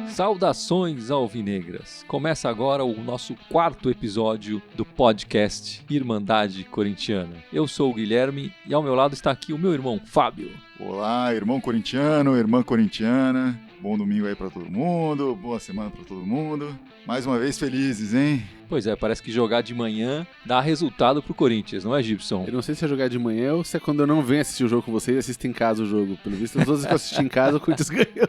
Saudações alvinegras! Começa agora o nosso 4º episódio do podcast Irmandade Corintiana. Eu sou o Guilherme e ao meu lado está aqui o meu irmão Fábio. Olá, irmão corintiano, irmã corintiana. Bom domingo aí pra todo mundo, boa semana pra todo mundo. Mais uma vez felizes, hein? Pois é, parece que jogar de manhã dá resultado pro Corinthians, não é, Gibson? Eu não sei se é jogar de manhã ou se é quando eu não venho assistir o jogo com vocês e assisto em casa o jogo. Pelo visto, todas as vezes que eu assisti em casa, o Corinthians ganhou.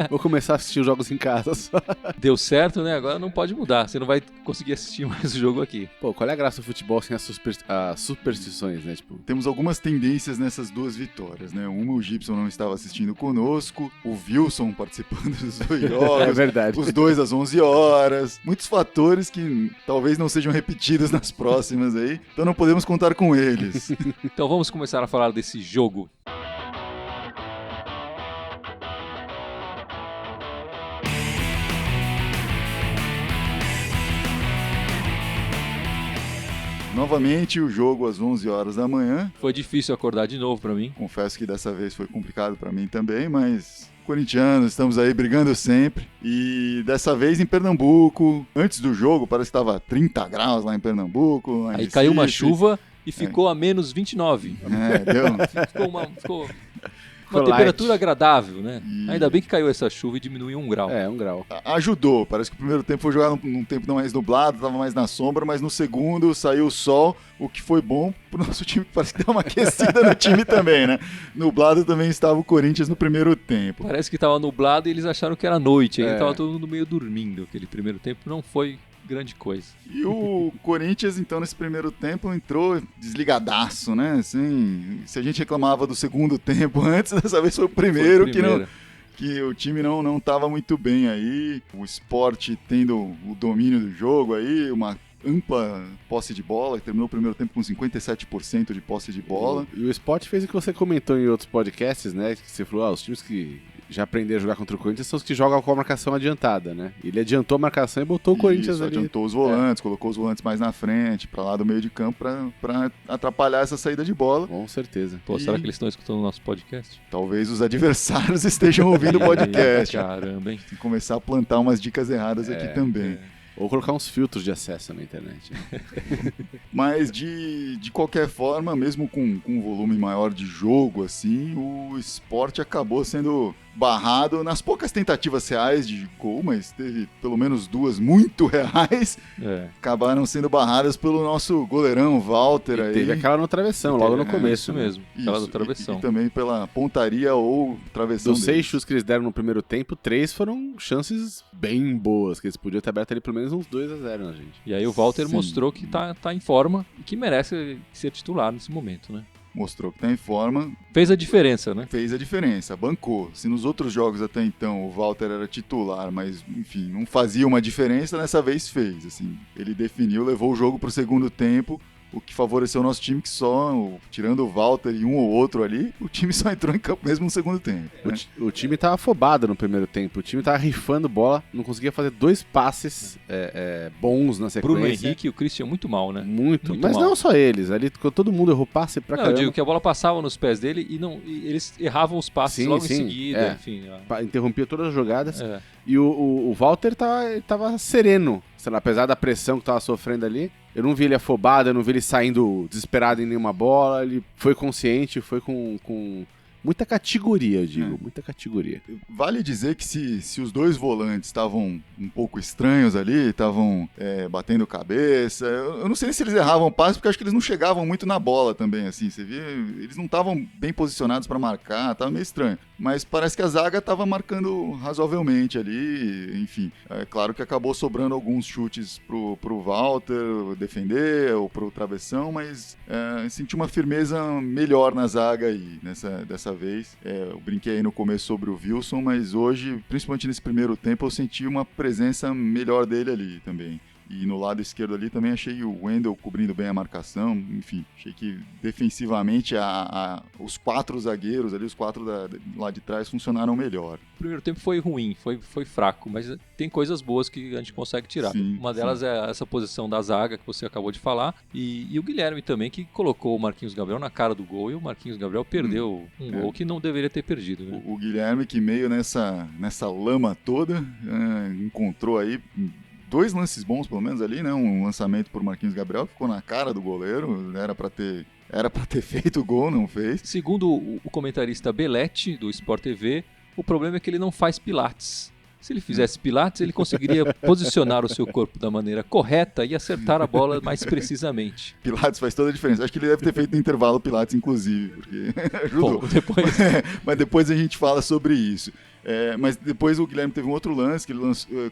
Vou começar a assistir os jogos em casa só. Deu certo, né? Agora não pode mudar. Você não vai conseguir assistir mais o jogo aqui. Pô, qual é a graça do futebol sem as superstições, né? Tipo, Temos algumas tendências nessas duas vitórias, né? Uma, o Gibson não estava assistindo conosco, o Wilson participando dos dois jogos. é verdade. Os dois às 11 horas. Muitos fatores que talvez não sejam repetidos nas próximas aí. Então não podemos contar com eles. Então vamos começar a falar desse jogo. Novamente o jogo às 11 horas da manhã. Foi difícil acordar de novo pra mim. Confesso que dessa vez foi complicado para mim também, mas corintianos, estamos aí brigando sempre. E dessa vez em Pernambuco, antes do jogo, parece que estava 30 graus lá em Pernambuco. Aí caiu uma chuva e ficou a menos 29. Deu. Ficou uma temperatura agradável, né? E- Ainda bem que caiu essa chuva e diminuiu 1 grau. É, 1 grau. Ajudou, parece que o primeiro tempo foi jogado num tempo não mais nublado, estava mais na sombra, mas no segundo saiu o sol, o que foi bom pro nosso time, que parece que deu uma aquecida no time também, né? Nublado também estava o Corinthians no primeiro tempo. Parece que estava nublado e eles acharam que era noite. Aí É. estava todo mundo meio dormindo. Aquele primeiro tempo não foi grande coisa. E o Corinthians, então, nesse primeiro tempo, entrou desligadaço, né? Assim, se a gente reclamava do segundo tempo antes, dessa vez foi o primeiro, que o time não estava muito bem aí. O Sport tendo o domínio do jogo aí, uma ampla posse de bola, terminou o primeiro tempo com 57% de posse de bola. E o Sport fez o que você comentou em outros podcasts, né? Que você falou, os times que já aprenderam a jogar contra o Corinthians são os que jogam com a marcação adiantada, né? Ele adiantou a marcação e botou o Corinthians Isso, ali. adiantou os volantes, colocou os volantes mais na frente, para lá do meio de campo, para atrapalhar essa saída de bola. Com certeza. Pô, E- será que eles estão escutando o nosso podcast? Talvez os adversários estejam ouvindo o podcast. Caramba, hein? Tem que começar a plantar umas dicas erradas aqui também. Ou colocar uns filtros de acesso na internet. Mas de qualquer forma, mesmo com um volume maior de jogo, assim, o Sport acabou sendo barrado nas poucas tentativas reais de gol, mas teve pelo menos 2 muito reais, É. acabaram sendo barradas pelo nosso goleirão Walter E aí. teve aquela no travessão, logo no É, começo. Isso mesmo, aquela do travessão. E também pela pontaria ou travessão Dos 6 deles. chutes que eles deram no primeiro tempo, 3 foram chances bem boas, que eles podiam ter aberto ali pelo menos uns 2-0 na gente. E aí o Walter Sim. mostrou que tá em forma e que merece ser titular nesse momento, né? Mostrou que tá em forma, Fez a diferença, né? fez a diferença, bancou. Se nos outros jogos até então o Walter era titular, mas enfim, não fazia uma diferença, nessa vez fez. Assim, ele definiu, levou o jogo pro segundo tempo, o que favoreceu o nosso time, que tirando o Walter e um ou outro ali, o time só entrou em campo mesmo no segundo tempo. Né? O time tava afobado no primeiro tempo, o time tava rifando bola, não conseguia fazer 2 passes bons na sequência. Bruno Henrique e o Christian muito mal, né? Muito, Muito mas mal. não só eles, ali todo mundo errou passe pra Não, eu caramba. digo que a bola passava nos pés dele e eles erravam os passes Sim, logo sim, em seguida, é. enfim. Interrompia todas as jogadas. É. E o Walter tava sereno, sei lá, apesar da pressão que tava sofrendo ali. Eu não vi ele afobado, eu não vi ele saindo desesperado em nenhuma bola. Ele foi consciente, foi com muita categoria, eu digo, muita categoria. Vale dizer que se os dois volantes estavam um pouco estranhos ali, estavam batendo cabeça, eu não sei se eles erravam passe, porque acho que eles não chegavam muito na bola também, assim, você via, eles não estavam bem posicionados para marcar, tava meio estranho. Mas parece que a zaga estava marcando razoavelmente ali, enfim. É claro que acabou sobrando alguns chutes pro Walter defender, ou pro travessão, mas senti uma firmeza melhor na zaga aí, dessa vez. Eu brinquei aí no começo sobre o Wilson, mas hoje, principalmente nesse primeiro tempo, eu senti uma presença melhor dele ali também. E no lado esquerdo ali também achei o Wendel cobrindo bem a marcação. Enfim, achei que defensivamente os 4 zagueiros ali, os 4 lá de trás funcionaram melhor. O primeiro tempo foi ruim, foi fraco, mas tem coisas boas que a gente consegue tirar. Sim, Uma delas é essa posição da zaga que você acabou de falar, e o Guilherme também, que colocou o Marquinhos Gabriel na cara do gol, e o Marquinhos Gabriel perdeu um gol que não deveria ter perdido. Né? O Guilherme que meio nessa lama toda, encontrou aí 2 lances bons pelo menos ali, né? Um lançamento por Marquinhos Gabriel, ficou na cara do goleiro, era pra ter feito o gol, não fez. Segundo o comentarista Belletti, do Sport TV, o problema é que ele não faz pilates. Se ele fizesse pilates, ele conseguiria posicionar o seu corpo da maneira correta e acertar a bola mais precisamente. Pilates faz toda a diferença. Acho que ele deve ter feito no intervalo Pilates, inclusive, porque ajudou. Bom, depois... Mas depois a gente fala sobre isso. Mas depois o Guilherme teve um outro lance, que ele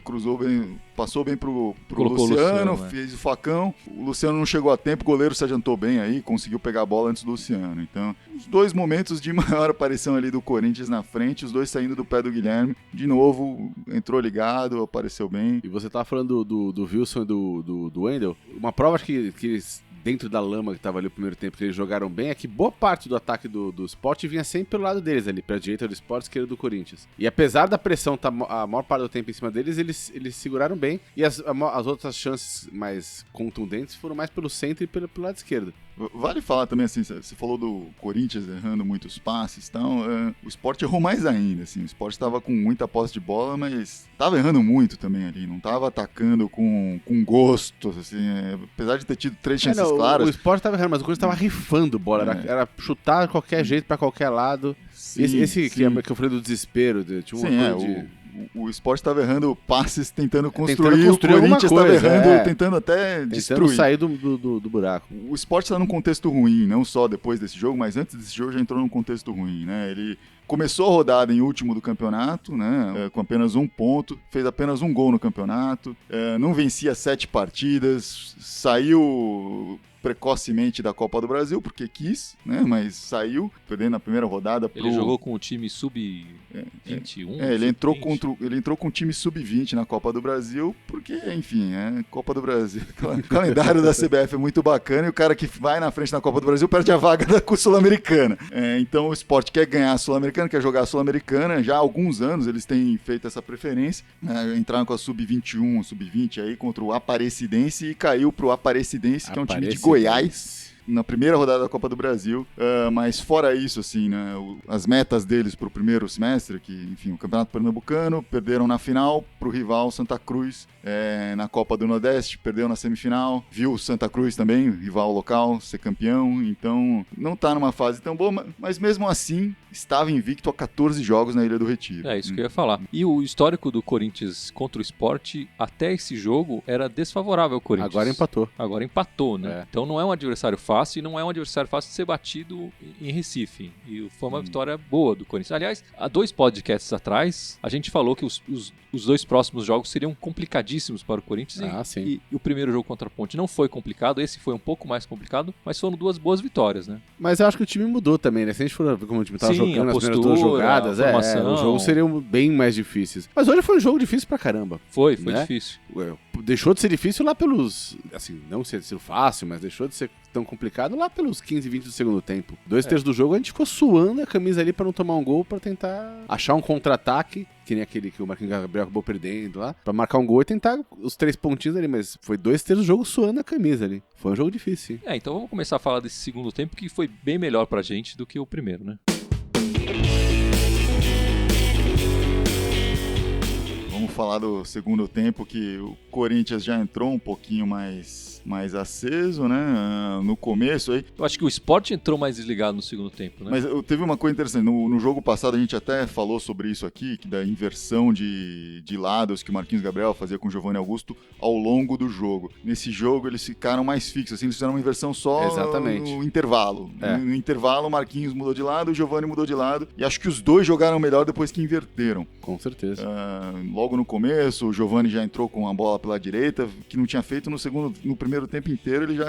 cruzou bem, passou bem pro Luciano, fez o facão. O Luciano não chegou a tempo, o goleiro se adiantou bem aí, conseguiu pegar a bola antes do Luciano. Então, os 2 momentos de maior aparição ali do Corinthians na frente, os 2 saindo do pé do Guilherme. De novo, entrou ligado, apareceu bem. E você tava falando do Wilson e do Wendel. Uma prova que eles, dentro da lama que tava ali o primeiro tempo, que eles jogaram bem, é que boa parte do ataque do Sport vinha sempre pelo lado deles ali, pra direita do Sport, esquerda do Corinthians. E apesar da pressão estar a maior parte do tempo em cima deles, eles seguraram bem. E as outras chances mais contundentes foram mais pelo centro e pelo lado esquerdo. Vale falar também, assim, você falou do Corinthians errando muitos passes e tal, o Sport errou mais ainda, assim, o Sport estava com muita posse de bola, mas estava errando muito também ali, não estava atacando com gosto, assim, apesar de ter tido 3 chances claras. O Sport estava errando, mas o Corinthians estava rifando bola, era chutar de qualquer jeito, para qualquer lado. Sim, esse que eu falei do desespero, tinha uma coisa de... O Sport estava errando passes, tentando construir o Corinthians estava errando, tentando até destruir. Tentando sair do buraco. O Sport está num contexto ruim, não só depois desse jogo, mas antes desse jogo já entrou num contexto ruim, né? Ele começou a rodada em último do campeonato, né? Com apenas 1 ponto, fez apenas 1 gol no campeonato, não vencia 7 partidas, saiu precocemente da Copa do Brasil, porque quis, né? Mas saiu, perdendo na primeira rodada. Ele jogou com o time sub-21? Ele entrou com o time sub-20 na Copa do Brasil, porque, enfim, Copa do Brasil, o calendário da CBF é muito bacana e o cara que vai na frente na Copa do Brasil perde a vaga da Sul-Americana. Então o Sport quer ganhar a Sul-Americana, quer jogar a Sul-Americana, já há alguns anos eles têm feito essa preferência, entraram com a sub-21, sub-20 aí contra o Aparecidense e caiu pro Aparecidense, que é um time de Goiás, na primeira rodada da Copa do Brasil, mas fora isso, assim, né, as metas deles pro primeiro semestre, que, enfim, o Campeonato Pernambucano, perderam na final pro rival Santa Cruz, na Copa do Nordeste, perdeu na semifinal, viu o Santa Cruz também, rival local, ser campeão, então não tá numa fase tão boa, mas mesmo assim estava invicto a 14 jogos na Ilha do Retiro. É isso que eu ia falar. E o histórico do Corinthians contra o Sport, até esse jogo, era desfavorável ao Corinthians. Agora empatou, né? Então não é um adversário fácil e não é um adversário fácil de ser batido em Recife. E foi uma vitória boa do Corinthians. Aliás, há 2 podcasts atrás, a gente falou que os 2 próximos jogos seriam complicadíssimos para o Corinthians. E o primeiro jogo contra a Ponte não foi complicado, esse foi um pouco mais complicado, mas foram 2 boas vitórias, né? Mas eu acho que o time mudou também, né? Se a gente for ver como o time tava jogando nas primeiras 2 jogadas, os jogos seriam bem mais difíceis. Mas hoje foi um jogo difícil pra caramba. Foi difícil. Deixou de ser difícil lá pelos... Assim, não ser fácil, mas deixou de ser tão complicado lá pelos 15, 20 do segundo tempo. 2 terços do jogo a gente ficou suando a camisa ali pra não tomar um gol, pra tentar achar um contra-ataque, que nem aquele que o Marquinhos Gabriel acabou perdendo lá, pra marcar um gol e tentar os 3 pontinhos ali, mas foi 2 terços do jogo suando a camisa ali. Foi um jogo difícil, sim. Então vamos começar a falar desse segundo tempo, que foi bem melhor pra gente do que o primeiro, né? Vamos falar do segundo tempo, que o Corinthians já entrou um pouquinho mais aceso, né? No começo aí. Eu acho que o Sport entrou mais desligado no segundo tempo, né? Mas teve uma coisa interessante. No jogo passado a gente até falou sobre isso aqui, que da inversão de lados que o Marquinhos Gabriel fazia com o Giovanni Augusto ao longo do jogo. Nesse jogo eles ficaram mais fixos, assim, eles fizeram uma inversão só no intervalo. No intervalo o Marquinhos mudou de lado, o Giovanni mudou de lado, e acho que os 2 jogaram melhor depois que inverteram. Com certeza. Logo no começo, o Giovani já entrou com a bola pela direita, que não tinha feito no primeiro tempo inteiro, ele já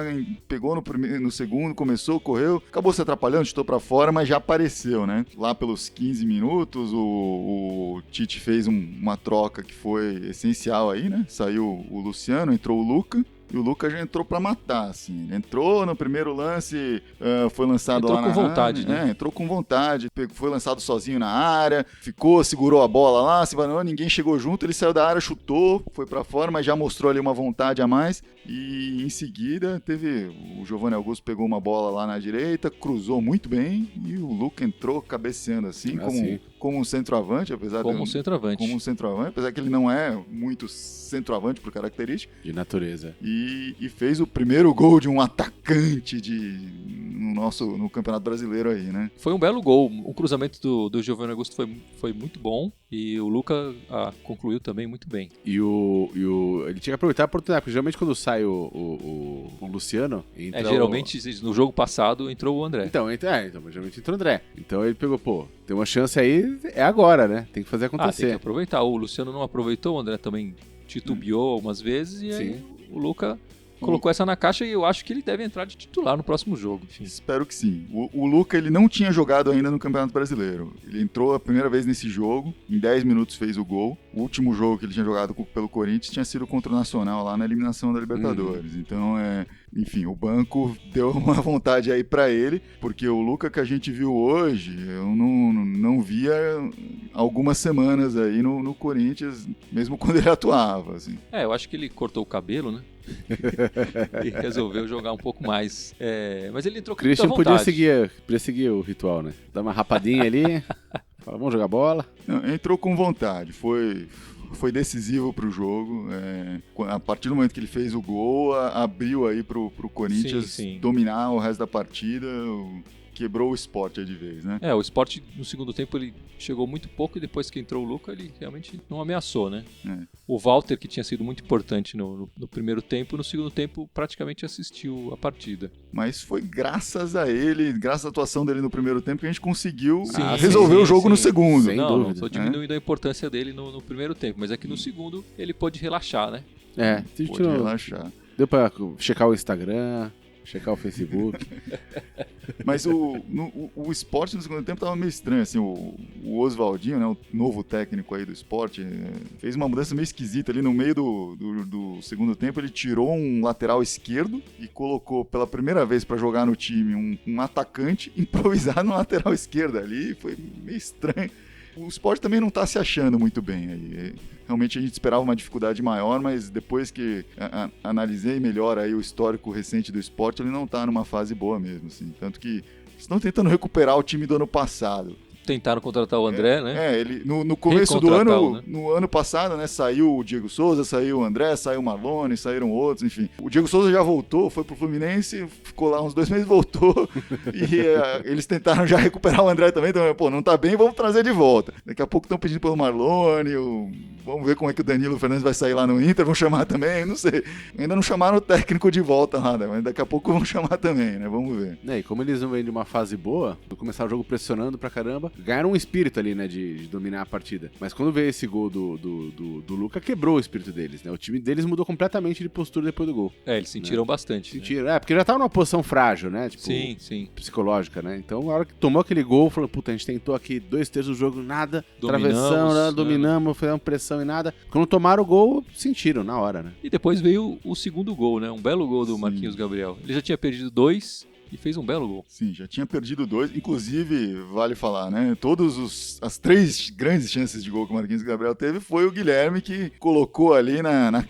pegou no segundo, começou, correu, acabou se atrapalhando, chutou pra fora, mas já apareceu, né? Lá pelos 15 minutos, o Tite fez uma troca que foi essencial aí, né? Saiu o Luciano, entrou o Luca. E o Lucas já entrou pra matar, assim. Ele entrou no primeiro lance, foi lançado lá na área. Entrou com vontade, né? Entrou com vontade. Foi lançado sozinho na área, ficou, segurou a bola lá, se varou, ninguém chegou junto, ele saiu da área, chutou, foi pra fora, mas já mostrou ali uma vontade a mais. E em seguida o Giovanni Augusto pegou uma bola lá na direita, cruzou muito bem e o Lucas entrou cabeceando assim, como um centroavante, Como um centroavante, apesar que ele não é muito centroavante por característica. De natureza. E fez o primeiro gol de um atacante no Campeonato Brasileiro aí, né? Foi um belo gol. O cruzamento do Giovanni Augusto foi muito bom e o Luca concluiu também muito bem. E ele tinha que aproveitar a oportunidade, porque geralmente quando sai o Luciano... Geralmente no jogo passado entrou o André. Então geralmente entrou o André. Então ele pegou, tem uma chance aí, é agora, né? Tem que fazer acontecer. Tem que aproveitar. O Luciano não aproveitou, o André também titubeou algumas vezes e aí o Luca colocou essa na caixa e eu acho que ele deve entrar de titular no próximo jogo. Enfim. Espero que sim. O Luca, ele não tinha jogado ainda no Campeonato Brasileiro. Ele entrou a primeira vez nesse jogo, em 10 minutos fez o gol. O último jogo que ele tinha jogado pelo Corinthians tinha sido contra o Nacional, lá na eliminação da Libertadores. Então, enfim, o banco deu uma vontade aí pra ele, porque o Luca que a gente viu hoje, eu não via algumas semanas aí no Corinthians, mesmo quando ele atuava, assim. Eu acho que ele cortou o cabelo, né? E resolveu jogar um pouco mais. Mas ele entrou com muita vontade. Christian podia seguir o ritual, né? Dar uma rapadinha ali, fala, vamos jogar bola. Não, entrou com vontade, foi decisivo pro jogo. A partir do momento que ele fez o gol, abriu aí pro Corinthians dominar o resto da partida. Quebrou o Sport de vez, né? O Sport no segundo tempo ele chegou muito pouco e depois que entrou o Luca ele realmente não ameaçou, né? O Walter, que tinha sido muito importante no primeiro tempo, no segundo tempo praticamente assistiu a partida. Mas foi graças a ele, graças à atuação dele no primeiro tempo que a gente conseguiu resolver o jogo no segundo. Sem não, dúvida. Estou diminuindo a importância dele no primeiro tempo, mas é que no segundo ele pôde relaxar, né? Pôde relaxar. Deu pra checar o Instagram, checar o Facebook. Mas o Sport no segundo tempo tava meio estranho, assim, o Oswaldinho, né, o novo técnico aí do Sport, fez uma mudança meio esquisita ali no meio do segundo tempo. Ele tirou um lateral esquerdo e colocou pela primeira vez para jogar no time um atacante improvisado no lateral esquerdo ali, foi meio estranho. O Sport também não tá se achando muito bem aí. Realmente a gente esperava uma dificuldade maior, mas depois que analisei melhor aí o histórico recente do Sport, ele não tá numa fase boa mesmo, assim. Tanto que estão tentando recuperar o time do ano passado. Tentaram contratar o André, né? Ele no começo do ano, né? No ano passado, né, saiu o Diego Souza, saiu o André, saiu o Marlone, saíram outros, enfim. O Diego Souza já voltou, foi pro Fluminense, ficou lá uns 2 meses, voltou, e eles tentaram já recuperar o André também, então, não tá bem, vamos trazer de volta. Daqui a pouco estão pedindo pelo Marlone, vamos ver como é que o Danilo Fernandes vai sair lá no Inter, vão chamar também, não sei. Ainda não chamaram o técnico de volta lá, né, mas daqui a pouco vão chamar também, né, vamos ver. E como eles não vêm de uma fase boa, começar o jogo pressionando pra caramba, ganharam um espírito ali, né, de dominar a partida. Mas quando veio esse gol do Luca, quebrou o espírito deles, né? O time deles mudou completamente de postura depois do gol. Eles sentiram bastante. Sentiram, porque já tava numa posição frágil, né? Tipo, sim. Psicológica, né? Então, na hora que tomou aquele gol, falou, puta, a gente tentou aqui 2/3 do jogo, nada, travessão, né? Dominamos, fizemos pressão e nada. Quando tomaram o gol, sentiram na hora, né? E depois veio o segundo gol, né? Um belo gol do Marquinhos Gabriel. Ele já tinha perdido 2 e fez um belo gol. Sim, já tinha perdido 2. Inclusive, vale falar, né? As 3 grandes chances de gol que o Marquinhos Gabriel teve foi o Guilherme que colocou ali na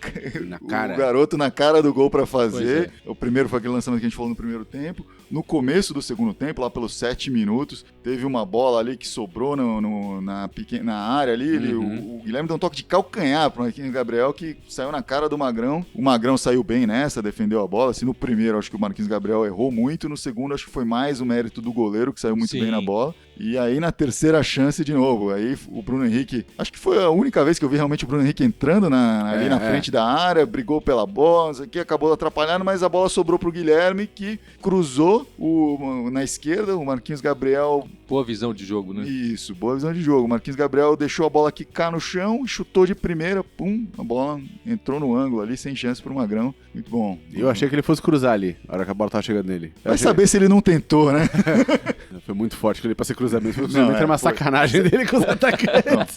cara. O garoto na cara do gol pra fazer. O primeiro foi aquele lançamento que a gente falou no primeiro tempo. No começo do segundo tempo, lá pelos 7 minutos, teve uma bola ali que sobrou na área ali. O Guilherme deu um toque de calcanhar pro Marquinhos Gabriel que saiu na cara do Magrão. O Magrão saiu bem nessa, defendeu a bola. Assim, no primeiro, acho que o Marquinhos Gabriel errou muito. No segundo, acho que foi mais o mérito do goleiro, que saiu muito bem na bola. E aí na terceira chance de novo, aí o Bruno Henrique, acho que foi a única vez que eu vi realmente o Bruno Henrique entrando ali na frente da área, brigou pela bola, isso aqui acabou atrapalhando, mas a bola sobrou pro Guilherme, que cruzou na esquerda, o Marquinhos Gabriel... Boa visão de jogo, né? Isso, boa visão de jogo. O Marquinhos Gabriel deixou a bola quicar no chão, chutou de primeira, pum, a bola entrou no ângulo ali, sem chance pro Magrão. Muito bom. Eu achei que ele fosse cruzar ali, na hora que a bola tava chegando nele. Vai saber se ele não tentou, né? Foi muito forte que ele pra ser cruzamento. Cruzamento era uma sacanagem dele com os atacantes.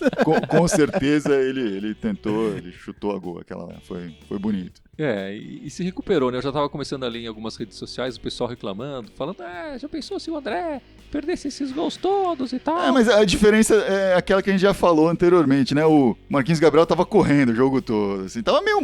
Com certeza ele tentou, ele chutou a gol, aquela lá, foi bonito. E se recuperou, né? Eu já tava começando ali em algumas redes sociais, o pessoal reclamando, falando, já pensou se o André perdesse esses gols todos e tal? Mas a diferença é aquela que a gente já falou anteriormente, né? O Marquinhos Gabriel tava correndo o jogo todo, assim, tava meio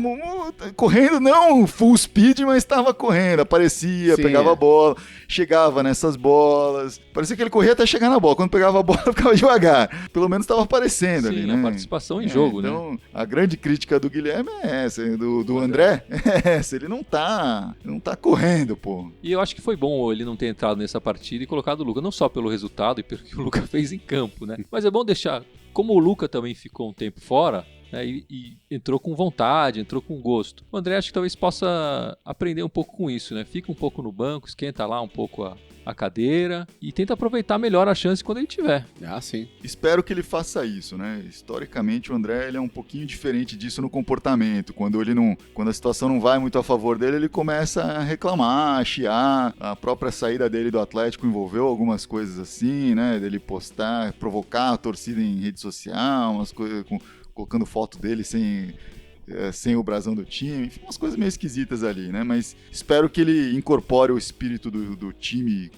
correndo, não full speed, mas tava correndo, aparecia, pegava a bola, chegava nessas bolas, parecia que ele corria até chegar na bola, quando pegava a bola ficava devagar, pelo menos tava aparecendo ali, né? A participação em jogo, né? Então, a grande crítica do Guilherme é essa, do André é essa, ele não tá correndo, pô. E eu acho que foi bom ele não ter entrado nessa partida e colocado o Luca, não só pelo resultado e pelo que o Luca fez em campo, né? Mas é bom deixar, como o Luca também ficou um tempo fora, né, e entrou com vontade, entrou com gosto. O André acho que talvez possa aprender um pouco com isso, né? Fica um pouco no banco, esquenta lá um pouco a cadeira e tenta aproveitar melhor a chance quando ele tiver. Sim. Espero que ele faça isso, né? Historicamente, o André ele é um pouquinho diferente disso no comportamento. Quando a situação não vai muito a favor dele, ele começa a reclamar, a chiar. A própria saída dele do Atlético envolveu algumas coisas assim, né? Dele postar, provocar a torcida em rede social, umas coisas colocando foto dele sem o brasão do time, enfim, umas coisas meio esquisitas ali, né? Mas espero que ele incorpore o espírito do time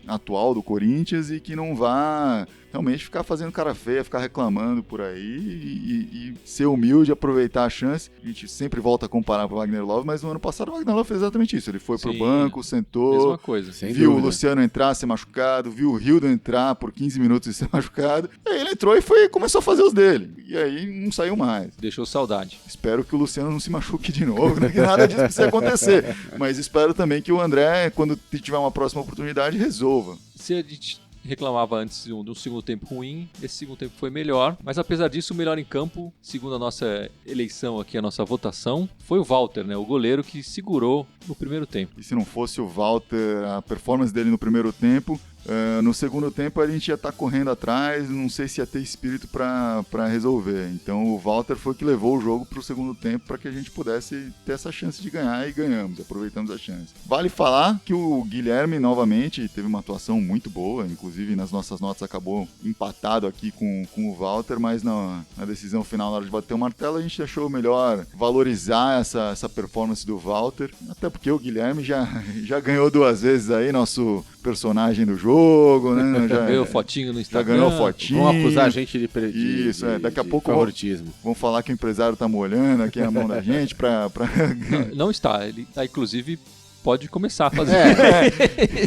atual do Corinthians e que não vá realmente ficar fazendo cara feia, ficar reclamando por aí e ser humilde, aproveitar a chance. A gente sempre volta a comparar com o Wagner Love, mas no ano passado o Wagner Love fez exatamente isso. Ele foi pro banco, sentou, mesma coisa, viu o Luciano entrar, ser machucado, viu o Rildo entrar por 15 minutos e ser machucado. Aí ele entrou e começou a fazer os dele. E aí não saiu mais. Deixou saudade. Espero que o Luciano não se machuque de novo, né? Que nada disso precisa acontecer. Mas espero também que o André, quando tiver uma próxima oportunidade, resolva. Se a gente reclamava antes de um segundo tempo ruim, esse segundo tempo foi melhor, mas apesar disso o melhor em campo, segundo a nossa eleição aqui, a nossa votação, foi o Walter, né, o goleiro que segurou no primeiro tempo. E se não fosse o Walter, a performance dele no primeiro tempo, no segundo tempo a gente ia estar correndo atrás, não sei se ia ter espírito para resolver. Então o Walter foi que levou o jogo para o segundo tempo para que a gente pudesse ter essa chance de ganhar e ganhamos, aproveitamos a chance. Vale falar que o Guilherme novamente teve uma atuação muito boa, inclusive nas nossas notas acabou empatado aqui com o Walter, mas na decisão final, na hora de bater o martelo, a gente achou melhor valorizar essa performance do Walter, até porque o Guilherme já ganhou 2 vezes aí nosso personagem do jogo, né? Já ganhou fotinho no Instagram. Já ganhou fotinho. Vão acusar a gente Isso, daqui a pouco favoritismo. Vão falar que o empresário tá molhando aqui a mão da gente pra... Não está, ele tá, inclusive, pode começar a fazer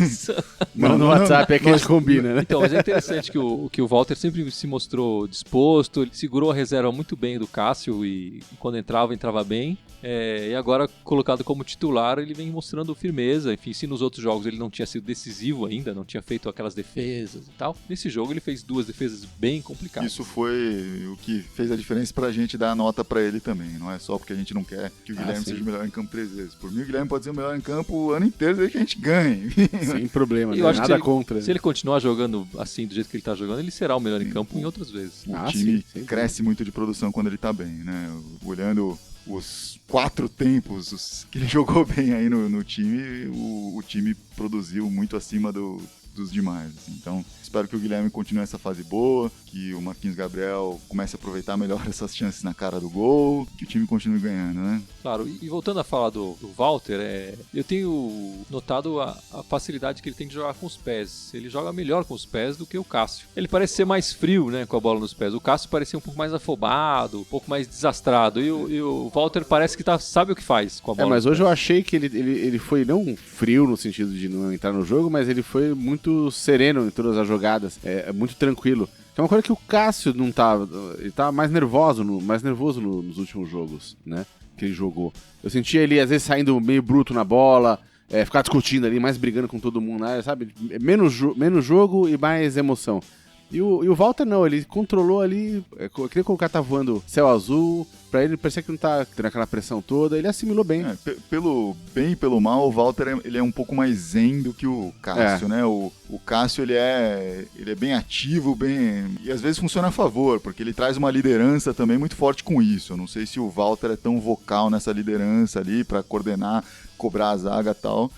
isso. No WhatsApp é que a gente combina, né? Então, mas é interessante que o Walter sempre se mostrou disposto, ele segurou a reserva muito bem do Cássio e quando entrava bem. E agora, colocado como titular, ele vem mostrando firmeza. Enfim, se nos outros jogos ele não tinha sido decisivo ainda, não tinha feito aquelas defesas e tal, nesse jogo ele fez 2 defesas bem complicadas. Isso foi o que fez a diferença pra gente dar a nota pra ele também. Não é só porque a gente não quer que o Guilherme seja o melhor em campo 3 vezes. Por mim, o Guilherme pode ser o melhor em campo o ano inteiro desde que a gente ganhe. Sem problema, eu acho nada que contra. Se ele continuar jogando assim, do jeito que ele tá jogando, ele será o melhor em campo em outras vezes. O time cresce muito de produção quando ele tá bem, né? Olhando os 4 tempos que ele jogou bem aí no time, o time produziu muito acima dos demais. Assim. Então, espero que o Guilherme continue essa fase boa, que o Marquinhos Gabriel comece a aproveitar melhor essas chances na cara do gol, que o time continue ganhando, né? Claro, e voltando a falar do Walter, eu tenho notado a facilidade que ele tem de jogar com os pés. Ele joga melhor com os pés do que o Cássio. Ele parece ser mais frio, né, com a bola nos pés. O Cássio parecia um pouco mais afobado, um pouco mais desastrado. E o Walter parece que sabe o que faz com a bola. Mas hoje eu achei que ele foi não frio no sentido de não entrar no jogo, mas ele foi muito sereno em todas as jogadas. Muito tranquilo. É uma coisa que o Cássio não tava. Ele tava mais nervoso nos últimos jogos, né? Que ele jogou. Eu sentia ele, às vezes, saindo meio bruto na bola, ficar discutindo ali, mais brigando com todo mundo, né? Sabe? Menos jogo e mais emoção. E o Walter não, ele controlou ali, que nem quando o cara tá voando céu azul, pra ele parecia que não tá tendo aquela pressão toda, ele assimilou bem. Pelo bem e pelo mal, o Walter ele é um pouco mais zen do que o Cássio, né? O Cássio ele é bem ativo, e às vezes funciona a favor, porque ele traz uma liderança também muito forte com isso. Eu não sei se o Walter é tão vocal nessa liderança ali pra coordenar, cobrar a zaga e tal.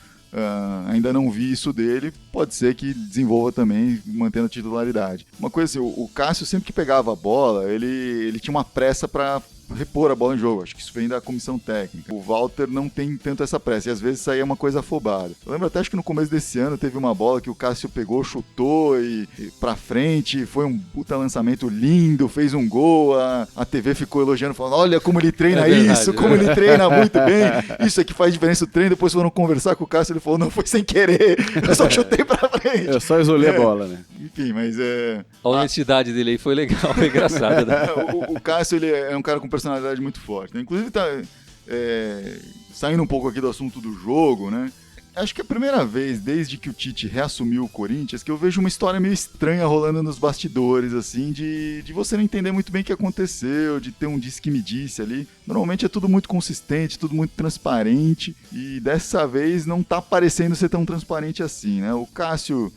Ainda não vi isso dele, pode ser que desenvolva também, mantendo a titularidade. Uma coisa assim, o Cássio sempre que pegava a bola, ele tinha uma pressa para repor a bola em jogo, acho que isso vem da comissão técnica. O Walter não tem tanto essa pressa, e às vezes saía uma coisa afobada. Eu lembro até, acho que no começo desse ano teve uma bola que o Cássio pegou, chutou e pra frente, foi um puta lançamento lindo, fez um gol, a TV ficou elogiando, falando, olha como ele treina isso, como ele treina muito bem, isso é que faz diferença o treino. Depois foram conversar com o Cássio, ele falou, não, foi sem querer, eu só chutei pra frente. Eu só isolei a bola, né? Enfim, mas a honestidade dele aí foi legal, foi engraçada. Né? O Cássio, ele é um cara com personalidade muito forte, né? Inclusive tá saindo um pouco aqui do assunto do jogo, né? Acho que é a primeira vez desde que o Tite reassumiu o Corinthians que eu vejo uma história meio estranha rolando nos bastidores, assim, de você não entender muito bem o que aconteceu, de ter um disse-que-me-disse ali. Normalmente é tudo muito consistente, tudo muito transparente, e dessa vez não tá parecendo ser tão transparente assim, né? O Cássio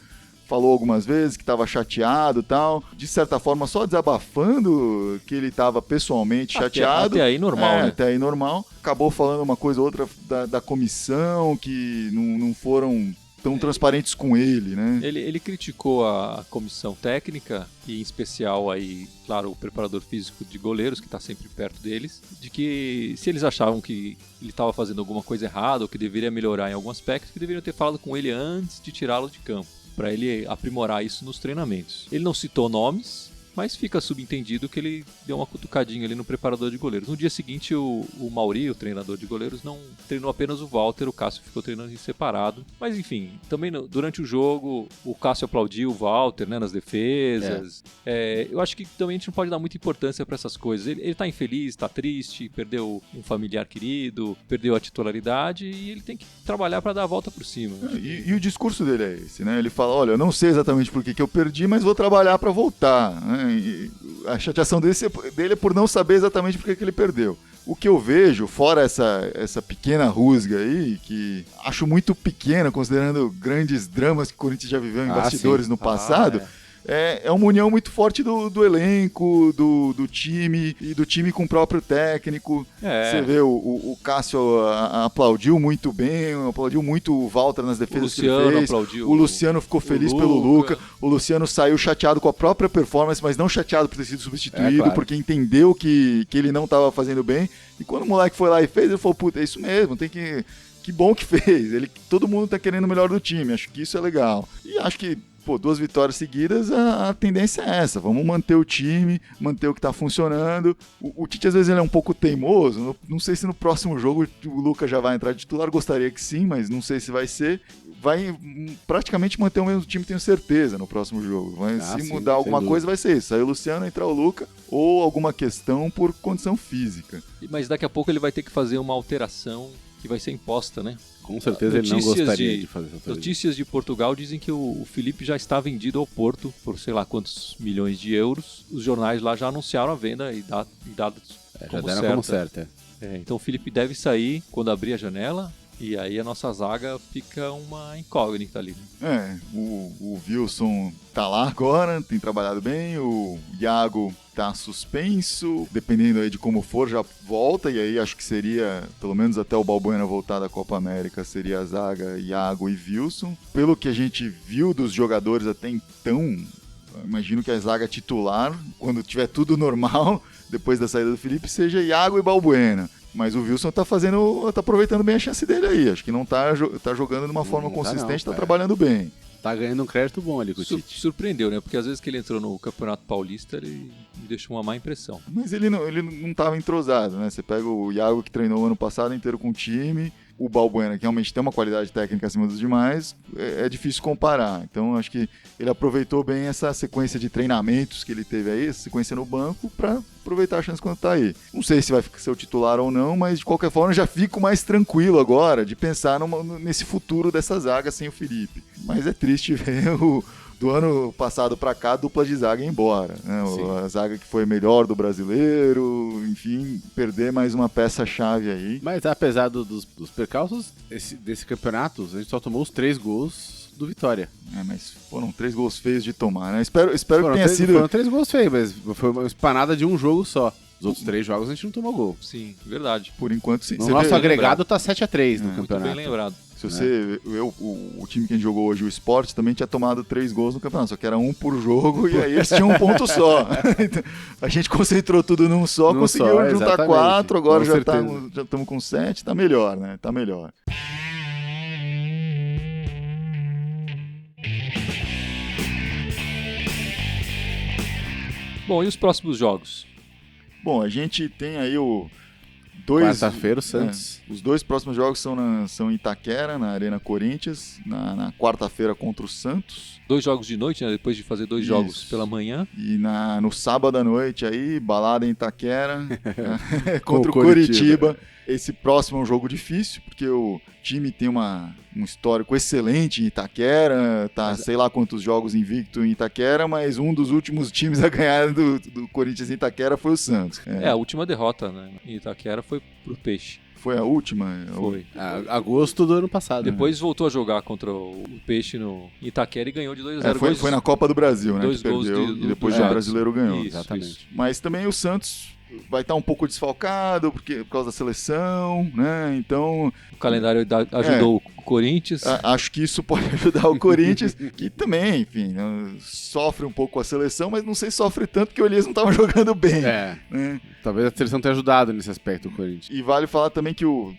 falou algumas vezes que estava chateado e tal, de certa forma só desabafando que ele estava pessoalmente chateado. Até aí normal, né? Até aí normal. Acabou falando uma coisa ou outra da comissão, que não foram tão transparentes com ele, né? Ele criticou a comissão técnica e em especial aí, claro, o preparador físico de goleiros, que está sempre perto deles, de que se eles achavam que ele estava fazendo alguma coisa errada ou que deveria melhorar em algum aspecto, que deveriam ter falado com ele antes de tirá-lo de campo, para ele aprimorar isso nos treinamentos. Ele não citou nomes, mas fica subentendido que ele deu uma cutucadinha ali no preparador de goleiros. No dia seguinte, o Mauri, o treinador de goleiros, não treinou apenas o Walter, o Cássio ficou treinando em separado. Mas enfim, também durante o jogo, o Cássio aplaudiu o Walter, né, nas defesas. Eu acho que também a gente não pode dar muita importância para essas coisas. Ele tá infeliz, tá triste, perdeu um familiar querido, perdeu a titularidade e ele tem que trabalhar para dar a volta por cima. E o discurso dele é esse, né? Ele fala, olha, eu não sei exatamente por que eu perdi, mas vou trabalhar para voltar, né? E a chateação dele é por não saber exatamente por que ele perdeu. O que eu vejo, fora essa pequena rusga aí, que acho muito pequena, considerando grandes dramas que o Corinthians já viveu em bastidores no passado, é uma união muito forte do elenco, do time, e do time com o próprio técnico. Você vê, o Cássio aplaudiu muito bem, aplaudiu muito o Walter nas defesas que ele fez. O Luciano ficou feliz pelo Luca. O Luciano saiu chateado com a própria performance, mas não chateado por ter sido substituído, claro, porque entendeu que ele não estava fazendo bem. E quando o moleque foi lá e fez, ele falou, puta, é isso mesmo, tem que... Que bom que fez. Todo mundo tá querendo o melhor do time, acho que isso é legal. E acho que 2 vitórias seguidas, a tendência é essa. Vamos manter o time, manter o que tá funcionando. O Tite, às vezes, ele é um pouco teimoso. Não sei se no próximo jogo o Lucas já vai entrar de titular. Gostaria que sim, mas não sei se vai ser. Vai praticamente manter o mesmo time, tenho certeza, no próximo jogo. Se mudar alguma coisa, vai ser isso. Sair o Luciano, entrar o Lucas, ou alguma questão por condição física. Mas daqui a pouco ele vai ter que fazer uma alteração que vai ser imposta, né? Com certeza ele não gostaria de fazer essa Notícias de Portugal dizem que o Felipe já está vendido ao Porto por sei lá quantos milhões de euros. Os jornais lá já anunciaram a venda e dados como certa. Então o Felipe deve sair quando abrir a janela. E aí a nossa zaga fica uma incógnita ali. O Wilson tá lá agora, tem trabalhado bem, o Iago tá suspenso, dependendo aí de como for, já volta, e aí acho que seria, pelo menos até o Balbuena voltar da Copa América, seria a zaga Iago e Wilson. Pelo que a gente viu dos jogadores até então, imagino que a zaga titular, quando tiver tudo normal, depois da saída do Felipe, seja Iago e Balbuena. Mas o Wilson tá aproveitando bem a chance dele aí. Acho que não tá jogando de uma forma consistente, tá trabalhando bem. Tá ganhando um crédito bom ali com o Tite. Surpreendeu, né? Porque às vezes que ele entrou no Campeonato Paulista, ele me deixou uma má impressão. Mas ele não tava entrosado, né? Você pega o Iago, que treinou o ano passado inteiro com o time, o Balbuena, que realmente tem uma qualidade técnica acima dos demais, é difícil comparar. Então acho que ele aproveitou bem essa sequência de treinamentos que ele teve aí, essa sequência no banco, para aproveitar a chance quando tá aí. Não sei se vai ser o titular ou não, mas de qualquer forma já fico mais tranquilo agora de pensar nesse futuro dessa zaga sem o Felipe. Mas é triste ver do ano passado pra cá, a dupla de zaga ia embora, né? Sim. A zaga que foi melhor do brasileiro, enfim, perder mais uma peça-chave aí. Mas apesar dos percalços desse campeonato, a gente só tomou os 3 gols do Vitória. Mas foram 3 gols feios de tomar, né? Espero que tenha sido... Foram 3 gols feios, mas foi uma espanada de um jogo só. Os outros 3 jogos a gente não tomou gol. Sim, verdade. Por enquanto, sim. No nosso agregado tá 7-3 no Muito campeonato. bem lembrado. Se você, o time que a gente jogou hoje, o Sport, também tinha tomado 3 gols no campeonato, só que era um por jogo e aí eles tinham um ponto só. Então, a gente concentrou tudo num só, conseguiu juntar exatamente. 4, agora Com já certeza. estamos com 7, tá melhor, né? Tá melhor. Bom, e os próximos jogos? Bom, a gente tem aí dois... Quarta-feira, o Santos. Os 2 próximos jogos são em Itaquera, na Arena Corinthians, na quarta-feira contra o Santos. 2 jogos de noite, né? Depois de fazer 2 Isso. jogos pela manhã. E no sábado à noite aí, balada em Itaquera, contra o Com o Coritiba. Coritiba. Esse próximo é um jogo difícil, porque o time tem um histórico excelente em Itaquera, sei lá quantos jogos invicto em Itaquera, mas um dos últimos times a ganhar do Corinthians em Itaquera foi o Santos. A última derrota, né? Em Itaquera foi pro Peixe. Foi a última? Foi. Agosto do ano passado. Depois voltou a jogar contra o Peixe no Itaquera e ganhou de 2-0. Foi na Copa do Brasil, né? 2 Que gols perdeu, e depois do o brasileiro ganhou. Isso, Exatamente. isso. Mas também o Santos vai estar um pouco desfalcado por causa da seleção, né? Então... O calendário ajudou o Corinthians. Acho que isso pode ajudar o Corinthians, que também, enfim, sofre um pouco com a seleção, mas não sei se sofre tanto porque o Elias não estava jogando bem. Né? Talvez a seleção tenha ajudado nesse aspecto, o Corinthians. E vale falar também que o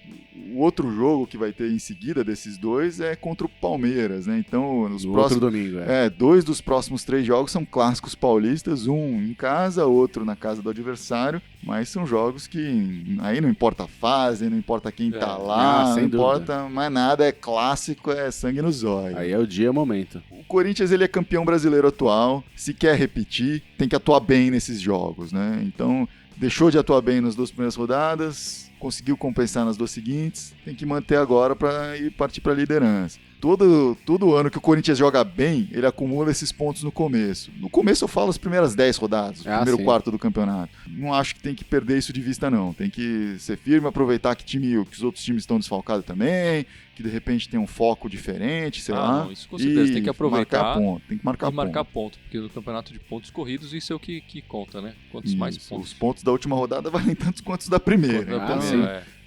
outro jogo que vai ter em seguida desses 2 é contra o Palmeiras, né? Então, outro domingo, 2 dos próximos 3 jogos são clássicos paulistas, um em casa, outro na casa do adversário, mas são jogos que aí não importa a fase, não importa quem tá lá, não importa mais nada, é clássico, é sangue nos olhos. Aí é o dia, é o momento. O Corinthians, ele é campeão brasileiro atual, se quer repetir, tem que atuar bem nesses jogos, né? Então, deixou de atuar bem nas 2 primeiras rodadas, conseguiu compensar nas 2 seguintes, tem que manter agora para ir partir para a liderança. Todo ano que o Corinthians joga bem, ele acumula esses pontos no começo. No começo eu falo as primeiras 10 rodadas, o primeiro quarto do campeonato. Não acho que tem que perder isso de vista, não. Tem que ser firme, aproveitar que os outros times estão desfalcados também, que de repente tem um foco diferente, sei lá. Não, isso com certeza, tem que aproveitar. Tem que marcar ponto. Porque no campeonato de pontos corridos isso é o que conta, né? Quantos mais pontos. Os pontos da última rodada valem tantos quanto os da primeira.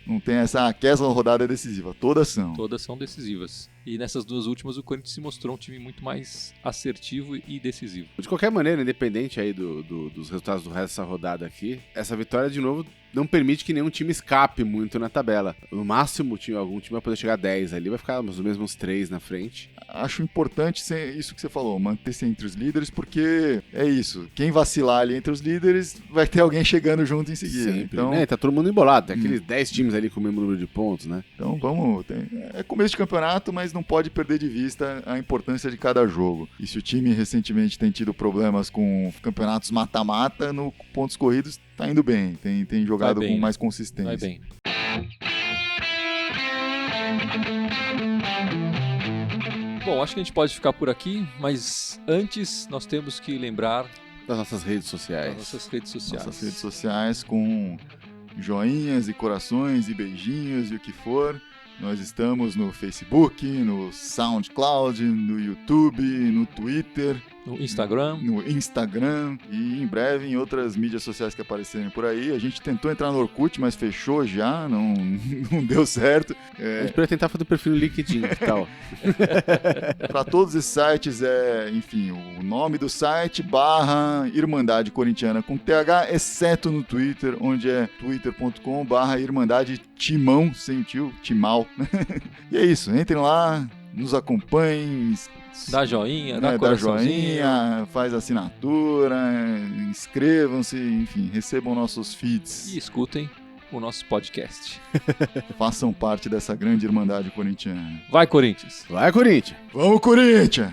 Não tem essa rodada é decisiva, todas são. Todas são decisivas. E nessas 2 últimas o Corinthians se mostrou um time muito mais assertivo e decisivo. De qualquer maneira, independente aí dos resultados do resto dessa rodada aqui, essa vitória de novo não permite que nenhum time escape muito na tabela. No máximo, algum time vai poder chegar a 10 ali, vai ficar os mesmos 3 na frente. Acho importante isso que você falou, manter-se entre os líderes, porque é isso. Quem vacilar ali entre os líderes, vai ter alguém chegando junto em seguida. Sempre, então, né? Tá todo mundo embolado. Tem aqueles 10 times ali com o mesmo número de pontos, né? Então é começo de campeonato, mas não pode perder de vista a importância de cada jogo. E se o time recentemente tem tido problemas com campeonatos mata-mata, no pontos corridos tá indo bem. Tem jogado com mais consistência. Vai bem. Bom, acho que a gente pode ficar por aqui, mas antes nós temos que lembrar das nossas redes sociais. Nossas redes sociais com joinhas e corações e beijinhos e o que for. Nós estamos no Facebook, no SoundCloud, no YouTube, no Twitter, no Instagram e em breve em outras mídias sociais que aparecerem por aí. A gente tentou entrar no Orkut, mas fechou já, não deu certo. A gente poderia tentar fazer o perfil no LinkedIn e tal. Para todos esses sites enfim, o nome do site /Irmandade Corintiana com TH, exceto no Twitter, onde é twitter.com/Irmandade Timão, sem o tio, Timal. E é isso, entrem lá, nos acompanhem, dá joinha, dá coraçãozinho, faz assinatura, inscrevam-se, enfim, recebam nossos feeds. E escutem o nosso podcast. Façam parte dessa grande Irmandade Corintiana. Vai, Corinthians! Vai, Corinthians! Vamos, Corinthians!